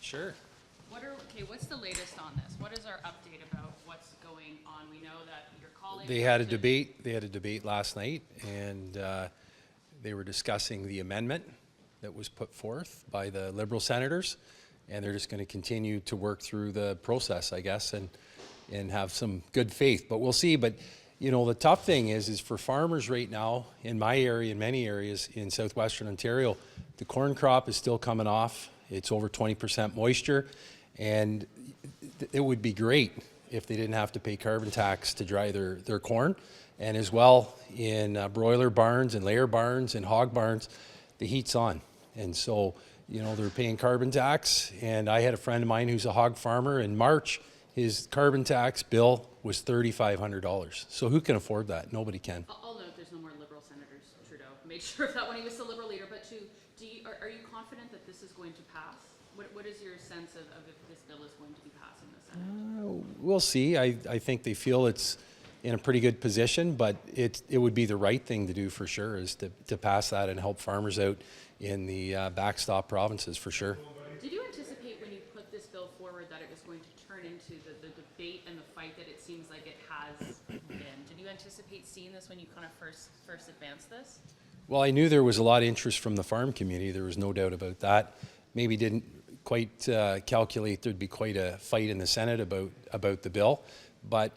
Sure. What's the latest on this? What is our update about what's going on? We know that your colleague... They had a debate. They had a debate last night, and they were discussing the amendment that was put forth by the Liberal senators, and they're just going to continue to work through the process, I guess, and have some good faith. But we'll see. But you know, the tough thing is for farmers right now in my area, in many areas in southwestern Ontario, the corn crop is still coming off. It's over 20% moisture, and it would be great if they didn't have to pay carbon tax to dry their corn. And as well, in broiler barns and layer barns and hog barns, the heat's on. And so, you know, they're paying carbon tax. And I had a friend of mine who's a hog farmer. In March, his carbon tax bill was $3,500. So who can afford that? Nobody can. I'll note there's no more Liberal senators. Trudeau made sure of that when he was the Liberal leader. But are you confident that this is going to pass? What is your sense of if this bill is going to be passed in the Senate? We'll see. I think they feel it's in a pretty good position, but it would be the right thing to do for sure, is to pass that and help farmers out in the backstop provinces for sure. Did you anticipate when you put this bill forward that it was going to turn into the debate and the fight that it seems like it has been? Did you anticipate seeing this when you kind of first advanced this? Well, I knew there was a lot of interest from the farm community. There was no doubt about that. Maybe didn't quite calculate there'd be quite a fight in the Senate about the bill, but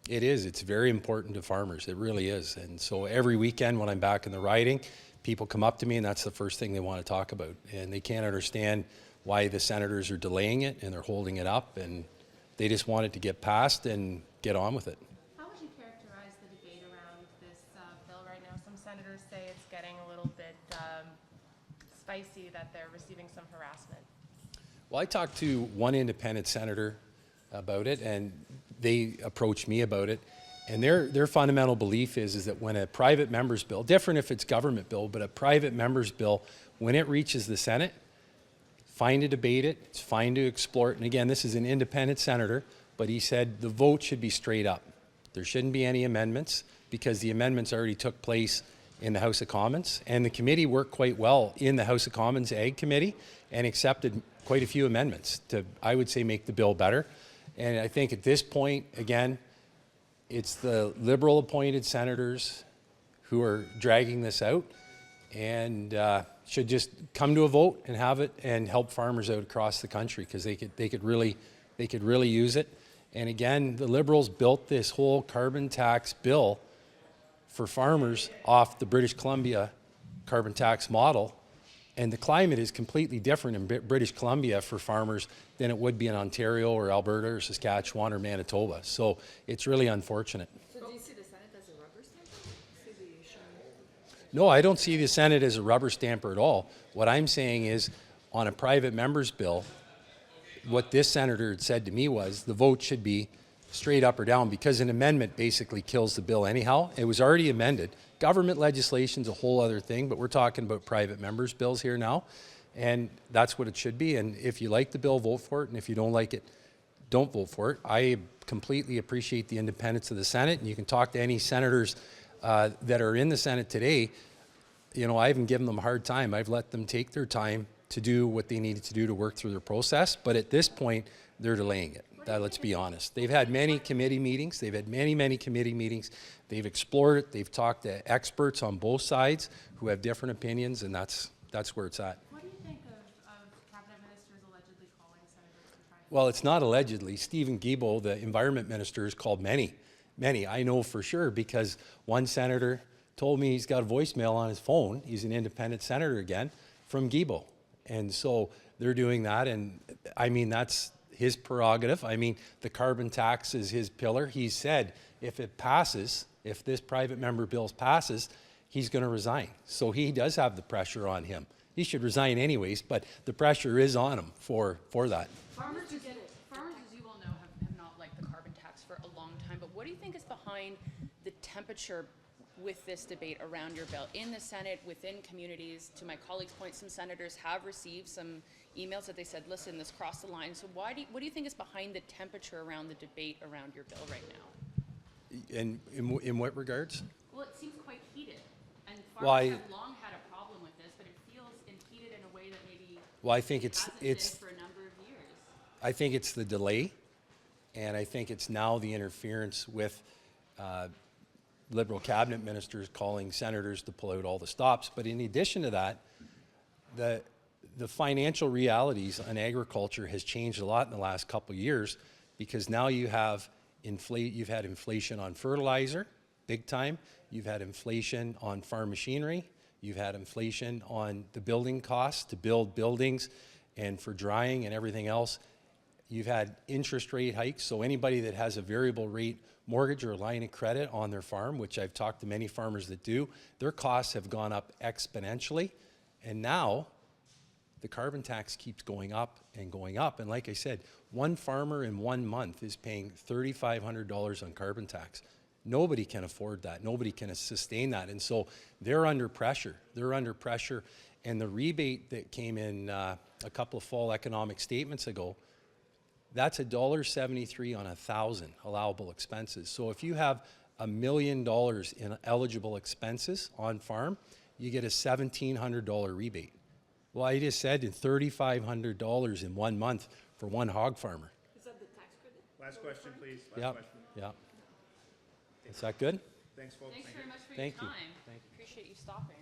it's very important to farmers. It really is. And so every weekend when I'm back in the riding, people come up to me and that's the first thing they want to talk about. And they can't understand why the senators are delaying it and they're holding it up, and they just want it to get passed and get on with it. How would you characterize the debate around this bill right now? Some senators say it's getting a little bit spicy, that they're receiving some harassment. Well, I talked to one independent senator about it, and they approached me about it. And their fundamental belief is that when a private member's bill, different if it's government bill, but a private member's bill, when it reaches the Senate, fine to debate it, it's fine to explore it. And again, this is an independent senator, but he said the vote should be straight up. There shouldn't be any amendments because the amendments already took place in the House of Commons, and the committee worked quite well in the House of Commons Ag Committee and accepted quite a few amendments to, I would say, make the bill better. And I think at this point, again, it's the Liberal appointed senators who are dragging this out, and should just come to a vote and have it and help farmers out across the country, because they could really use it. And again, the Liberals built this whole carbon tax bill for farmers off the British Columbia carbon tax model, and the climate is completely different in British Columbia for farmers than it would be in Ontario or Alberta or Saskatchewan or Manitoba. So it's really unfortunate. So do you see the Senate as a rubber stamp? No, I don't see the Senate as a rubber stamper at all. What I'm saying is, on a private member's bill, what this senator had said to me was the vote should be straight up or down, because an amendment basically kills the bill anyhow. It was already amended. Government legislation's a whole other thing, but we're talking about private members' bills here now, and that's what it should be. And if you like the bill, vote for it, and if you don't like it, don't vote for it. I completely appreciate the independence of the Senate, and you can talk to any senators that are in the Senate today. You know, I haven't given them a hard time. I've let them take their time to do what they needed to do to work through their process, but at this point, they're delaying it. Let's be honest. They've had many committee meetings. They've had many committee meetings. They've explored it. They've talked to experts on both sides who have different opinions, and that's where it's at. What do you think of cabinet ministers allegedly calling senators to try? Well, it's not allegedly. Stephen Guilbeault, the environment minister, has called many. I know for sure, because one senator told me he's got a voicemail on his phone. He's an independent senator again, from Guilbeault. And so they're doing that, and I mean, that's his prerogative. I mean, the carbon tax is his pillar. He said if it passes, if this private member bill passes, he's going to resign. So he does have the pressure on him. He should resign anyways, but the pressure is on him for that. Farmers, as you all know, have not liked the carbon tax for a long time, but what do you think is behind the temperature with this debate around your bill in the Senate, within communities? To my colleague's point, some senators have received some emails that they said, listen, this crossed the line. So what do you think is behind the temperature around the debate around your bill right now? And in what regards? Well, it seems quite heated, and farmers Well, have long had a problem with this, but it feels heated in a way that maybe well, I think hasn't been for a number I think it's the delay, and I think it's now the interference with Liberal cabinet ministers calling senators to pull out all the stops. But in addition to that, the financial realities on agriculture has changed a lot in the last couple of years, because now you've had inflation on fertilizer, big time. You've had inflation on farm machinery. You've had inflation on the building costs to build buildings and for drying and everything else. You've had interest rate hikes, so anybody that has a variable rate mortgage or line of credit on their farm, which I've talked to many farmers that do, their costs have gone up exponentially. And now the carbon tax keeps going up and going up. And like I said, one farmer in 1 month is paying $3,500 on carbon tax. Nobody can afford that. Nobody can sustain that. And so they're under pressure. They're under pressure. And the rebate that came in a couple of fall economic statements ago, that's $1.73 on 1,000 allowable expenses. So if you have $1 million in eligible expenses on farm, you get a $1,700 rebate. Well, I just said $3,500 in 1 month for one hog farmer. Is that the tax credit? Last question, please. Last Yeah, question. yeah. Is that good? Thanks, folks. Thanks very much for your Thank you. time. Appreciate you stopping.